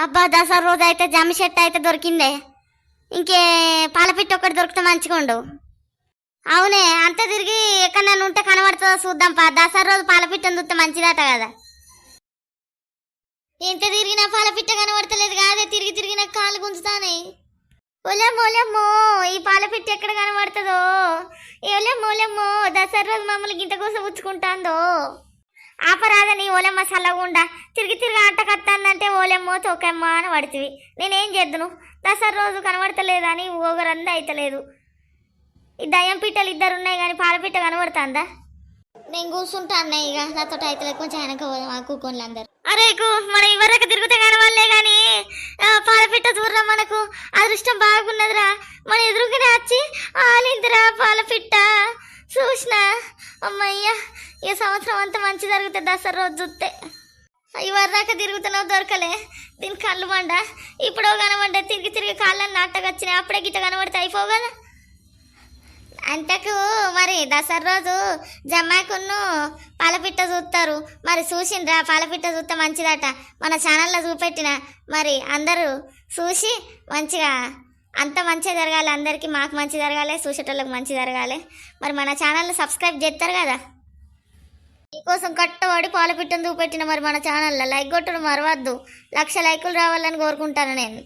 అబ్బా దసరా రోజు అయితే జమ్మి చెట్టు అయితే దొరికిందే. ఇంకే పాలపిట్ట ఒకటి దొరికితే మంచిగుండు. అవునే, అంత తిరిగి ఎక్కడన్నా ఉంటే కనబడుతుందో చూద్దాం పా. దసరా రోజు పాలపిట్టను చూస్తే మంచిదట కదా. ఎంత తిరిగినా పాలపిట్ట కనబడతలేదు కాదే, తిరిగి తిరిగి నాకు కాళ్ళు గుంజుతానే. ఒలమ్మో ఈ పాలపిట్ట ఎక్కడ కనబడుతుందో. ఒలమ్మో దసరా రోజు మమ్మల్ని గింత కోసం ఉచ్చుకుంటాందో. ఆపరాదని ఓలమ్మ సల్లగుండా తిరిగి తిరిగి ఆట కత్తాందంటే ఓలమ్మో తోకమ్మ అని పడుతుంది. నేనేం చేద్దును, దసరా రోజు కనబడతలేదని ఓగరందా అయితలేదు. ఈ దయ్యం పిట్టలు ఇద్దరు ఉన్నాయి కానీ పాలపిట్ట కనబడుతుందా? నేను కూర్చుంటా అన్నయ్య, ఇక నాతో అయితే కొంచెం వెనక కూకోన్లు అందరు. అరేకు మనం ఇవరకు తిరుగుతే కనవాలే కానీ పాలపిట్ట దూరం మనకు అదృష్టం బాగున్నదిరా. మన ఎదురుగానే వచ్చి ఆలిందిరా పాలపిట్ట. చూసిన అమ్మయ్య, ఈ సంవత్సరం అంతా మంచి జరుగుతుంది దసరా రోజు చూస్తే. ఇవరిదాకా తిరుగుతున్నావు దొరకలే, దీని కళ్ళు మండ. ఇప్పుడు కనబడ్డా తిరిగి తిరిగి కాళ్ళని నాటకొచ్చినాయి. అప్పుడే గిట్ట కనబడితే అయిపోగల. అంతకు మరి దసరా రోజు జమ్మాకును పాలపిట్ట చూస్తారు. మరి చూసిండ్రా, పాలపిట్ట చూస్తే మంచిదట. మన ఛానల్లో చూపెట్టిన, మరి అందరూ చూసి మంచిగా అంత మంచిగా జరగాలి. అందరికీ మాకు మంచి జరగాలి, చూసేటోళ్ళకి మంచి జరగాలి. మరి మన ఛానల్ని సబ్స్క్రైబ్ చేస్తారు కదా. మీకోసం కట్టబడి పాలపిట్టను చూపెట్టిన మరి మన ఛానల్లో లైక్ కొట్టడం మరవద్దు. 1,00,000 లైకులు రావాలని కోరుకుంటాను నేను.